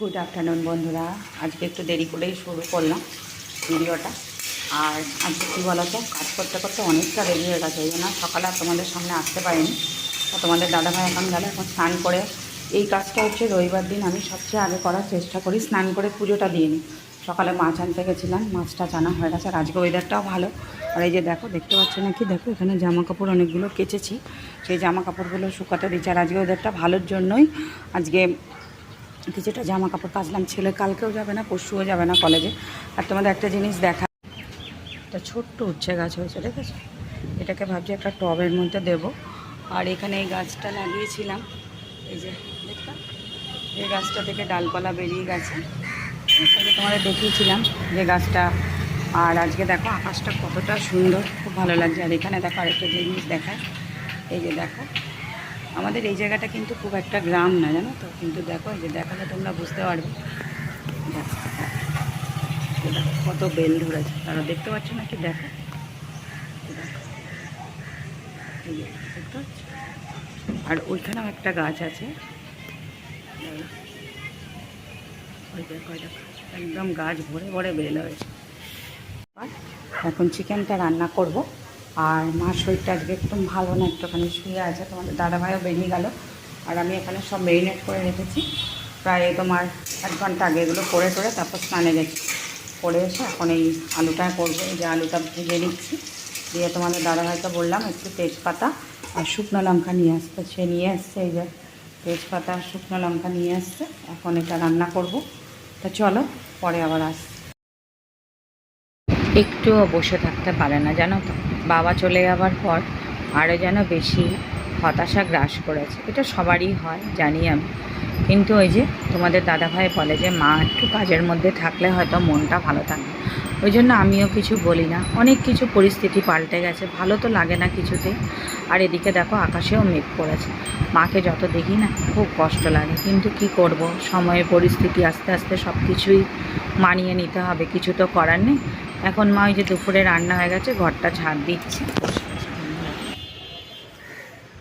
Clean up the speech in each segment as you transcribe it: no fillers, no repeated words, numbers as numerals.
Good afternoon বন্ধুরা। আজকে একটু দেরি করেই শুরু করলাম ভিডিওটা। আর আজকে কী বলতো, কাজ করতে করতে অনেকটা দেরি হয়ে গেছে, এই জন্য সকালে আর তোমাদের সামনে আসতে পারিনি। তোমাদের দাদাভাই এখন গেল, এখন স্নান করে এই কাজটা হচ্ছে রবিবার দিন আমি সবচেয়ে আগে করার চেষ্টা করি, স্নান করে পুজোটা দিয়ে নিই। সকালে মাছ আনতে গেছিলাম, মাছটা জানা হয়ে গেছে। আর আজকে ওয়েদারটাও ভালো। আর এই যে দেখো, দেখতে পাচ্ছ নাকি, দেখো এখানে জামা কাপড় অনেকগুলো কেচেছি, সেই জামা কাপড়গুলো শুকাতে দিচ্ছি। আর আজকে ওয়েদারটা ভালোর জন্যই আজকে কিছুটা জামা কাপড় কাচলাম। ছেলে কালকেও যাবে না, পরশুও যাবে না কলেজে। আর তোমাদের একটা জিনিস দেখা, একটা ছোট্ট উচ্ছে গাছ হয়েছে, দেখেছো? এটাকে ভাবছি একটা টবের মধ্যে দেব। আর এখানে এই গাছটা লাগিয়েছিলাম, এই যে দেখলাম, এই গাছটা থেকে ডালপালা বেরিয়ে গেছে। তাকে তোমাদের দেখিয়েছিলাম যে গাছটা। আর আজকে দেখো আকাশটা কতটা সুন্দর, খুব ভালো লাগছে। আর এখানে দেখো আরেকটা জিনিস দেখায়, এই যে দেখো, আমাদের এই জায়গাটা কিন্তু খুব একটা গ্রাম না, জানো তো, কিন্তু দেখো এই যে দেখালে তোমরা বুঝতে পারবে। দেখো দেখো কত বেল ধরেছে, তারা দেখতে পাচ্ছ নাকি? দেখো দেখো, এই যে দেখতে পাচ্ছ। আর ওইখানেও একটা গাছ আছে, ওই দেখো দেখো, একদম গাছ ভরে ভরে বেল হয়েছে। আর এখন চিকেনটা রান্না করব। আর মার শরীরটা আজকে একদম ভালো না, একটুখানি শুয়ে আছে। তোমাদের দাদাভাইও বেরিয়ে গেল। আর আমি এখানে সব মেরিনেট করে রেখেছি প্রায় তোমার 1 ঘন্টা আগে। এগুলো করে টোরে তারপর স্নানে গেছি, করে এসে এখন এই আলুটা করবো। এই যে আলুটা ভেজে নিচ্ছি, দিয়ে তোমাদের দাদাভাইকে বললাম একটু তেজপাতা আর শুকনো লঙ্কা নিয়ে আসতে, সে নিয়ে এসছে। এই যে তেজপাতা আর শুকনো লঙ্কা নিয়ে আসছে, এখন এটা রান্না করব। তা চলো পরে আবার আসছি। একটুও বসে থাকতে পারে না, জানো তো। বাবা চলে যাওয়ার পর আরও যেন বেশি হতাশা গ্রাস করেছে। এটা সবারই হয় জানি আমি, কিন্তু ওই যে তোমাদের দাদাভাই বলে যে মা একটু কাজের মধ্যে থাকলে হয়তো মনটা ভালো থাকে। ওই জন্য আমিও কিছু বলি না। অনেক কিছু পরিস্থিতি পাল্টে গেছে, ভালো তো লাগে না কিছুতেই। আর এদিকে দেখো আকাশেও মেঘ পড়েছে। মাকে যত দেখি না খুব কষ্ট লাগে, কিন্তু কি করব, সময়ের পরিস্থিতি আস্তে আস্তে সব কিছুই মানিয়ে নিতে হবে, কিছু তো করার নেই। এখন মা ওই যে দুপুরে রান্না হয়ে গেছে, ঘরটা ঝাড় দিচ্ছে।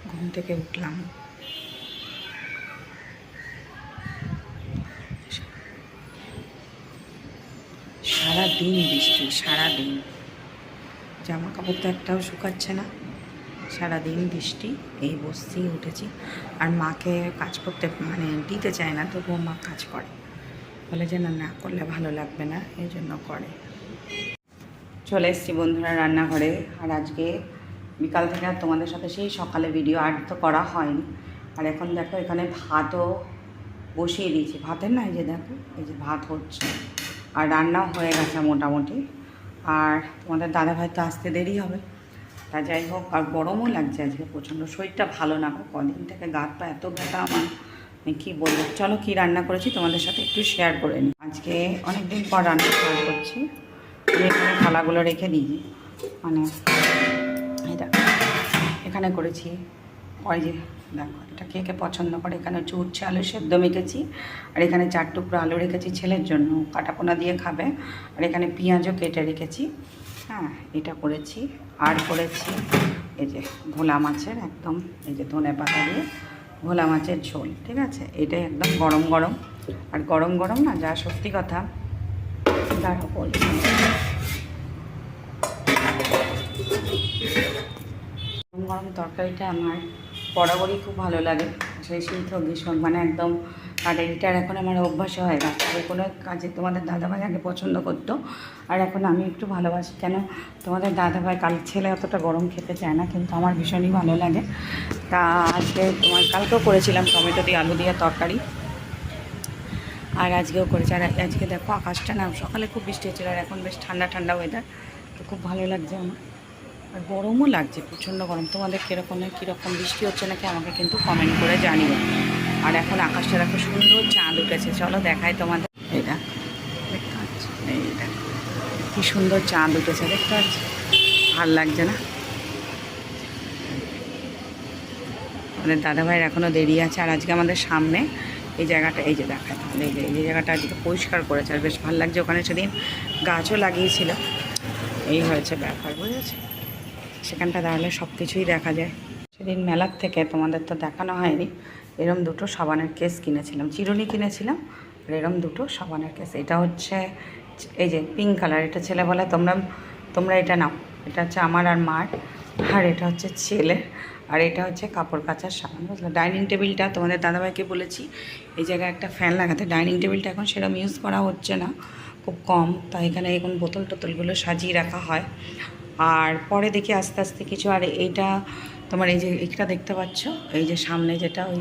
ঘুম থেকে উঠলাম, সারাদিন বৃষ্টি, সারাদিন জামা কাপড় তো একটাও শুকাচ্ছে না, সারাদিন বৃষ্টি। এই বসতেই উঠেছি। আর মাকে কাজ করতে মানে দিতে চায় না, তবুও মা কাজ করে, বলে যে না না করলে ভালো লাগবে না, এই জন্য করে। চলে এসেছি বন্ধুরা রান্নাঘরে। আর আজকে বিকাল থেকে আর তোমাদের সাথে সেই সকালে ভিডিও আর তো করা হয়নি। আর এখন দেখো এখানে ভাতও বসিয়ে দিয়েছি। ভাতের না, এই যে দেখো, এই যে ভাত হচ্ছে, আর রান্নাও হয়ে গেছে মোটামুটি। আর তোমাদের দাদাভাই তো আসতে দেরি হবে। তা যাই হোক, আর গরমও লাগছে আজকে প্রচণ্ড, শরীরটা ভালো না, কদিন থেকে গাত পা এত ব্যথা আমার, আমি কী বলবো। চলো কী রান্না করেছি তোমাদের সাথে একটু শেয়ার করে নিই। আজকে অনেক দিন পর রান্না শেয়ার করছি। আমি এখানে থালাগুলো রেখে দিই, মানে এটা এখানে করেছি। ওই যে দেখো, এটা কে কে পছন্দ করে। এখানে হচ্ছে উচ্ছে আলু সেদ্ধ মেখেছি, আর এখানে 4 টুকরো আলু রেখেছি ছেলের জন্য, কাটাপোনা দিয়ে খাবে। আর এখানে পেঁয়াজও কেটে রেখেছি। হ্যাঁ, এটা করেছি। আর করেছি এই যে ভোলা মাছের একদম, এই যে ধনে পাতা দিয়ে ভোলা মাছের ঝোল, ঠিক আছে। এটাই একদম গরম গরম। আর গরম গরম না, যা সত্যি কথা, দাঁড়া বলছি, গরম গরম তরকারিটা আমার বরাবরই খুব ভালো লাগে। সেই সিদ্ধ ভীষণ, মানে একদম। আর এইটার এখন আমার অভ্যাস হয়ে গেছে। যে কোনো কাজে তোমাদের দাদাভাই আগে পছন্দ করতো, আর এখন আমি একটু ভালোবাসি। কেন, তোমাদের দাদাভাই ছেলে অতটা গরম খেতে চায় না, কিন্তু আমার ভীষণই ভালো লাগে। তা আজকে কালকেও করেছিলাম টমেটো দিয়ে আলু দিয়ে তরকারি, আর আজকেও করেছি। আর আজকে দেখো আকাশটা না, সকালে খুব বৃষ্টি হচ্ছিল, আর এখন বেশ ঠান্ডা ঠান্ডা ওয়েদার, তো খুব ভালো লাগছে আমার। আর গরমও লাগছে, প্রচণ্ড গরম। তোমাদের কীরকম বৃষ্টি হচ্ছে নাকি আমাকে কিন্তু কমেন্ট করে জানিও। আর এখন আকাশটা দেখো সুন্দর, চাঁদ উঠেছে। চলো দেখাই তোমাদের। এটা দেখতে পাচ্ছি, এইটা কী সুন্দর চাঁদ উঠেছে, দেখতে পাচ্ছি, ভাল লাগছে না? আমাদের দাদাভাইয়ের এখনও দেরি আছে। আর আজকে আমাদের সামনে এই জায়গাটা, এই যে দেখায়, এই জায়গাটা আজকে পরিষ্কার করেছে, আর বেশ ভালো লাগছে। ওখানে সেদিন গাছও লাগিয়েছিল, এই হয়েছে ব্যাপার, বুঝেছে। সেখানটা দাঁড়ালে সব কিছুই দেখা যায়। সেদিন মেলার থেকে তোমাদের তো দেখানো হয়নি, এরকম 2টো সাবানের কেস কিনেছিলাম, চিরুনি কিনেছিলাম, আর এরম দুটো সাবানের কেস। এটা হচ্ছে এই যে পিঙ্ক কালার, এটা ছেলে বলে, তোমরা এটা নাও। এটা হচ্ছে আমার আর মার, আর এটা হচ্ছে ছেলের। আর এটা হচ্ছে কাপড় কাচার সাবান, বুঝলো। ডাইনিং টেবিলটা তোমাদের দাদাভাইকে বলেছি এই জায়গায় একটা ফ্যান লাগাতে। ডাইনিং টেবিলটা এখন সেরকম ইউজ করা হচ্ছে না, খুব কম, তাই এখানে এখন বোতল টোতলগুলো সাজিয়ে রাখা হয়। আর পরে দেখি আস্তে আস্তে কিছু। আর এইটা তোমার এই যে এইটা দেখতে পাচ্ছ, এই যে সামনে যেটা ওই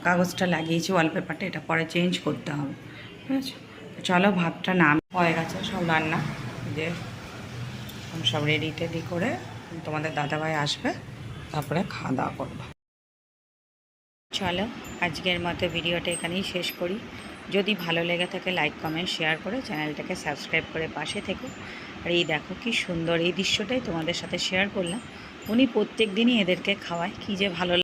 কাগজটা লাগিয়েছি ওয়ালপেপারটা, এটা পরে চেঞ্জ করতে হবে, ঠিক আছে। চলো ভাতটা নাম হয়ে গেছে, সব রান্না যে সব রেডি টেডি করে তোমাদের দাদাভাই আসবে, তারপরে খাওয়া দাওয়া করবো। চলো আজকের মতো ভিডিওটা এখানেই শেষ করি। যদি ভালো লেগে থাকে লাইক কমেন্ট শেয়ার করে চ্যানেলটাকে সাবস্ক্রাইব করে পাশে থেকো। আর এই দেখো কি সুন্দর এই দৃশ্যটাই তোমাদের সাথে শেয়ার করলাম। উনি প্রত্যেক দিনই এদেরকে খাওয়ায়, কী যে ভালো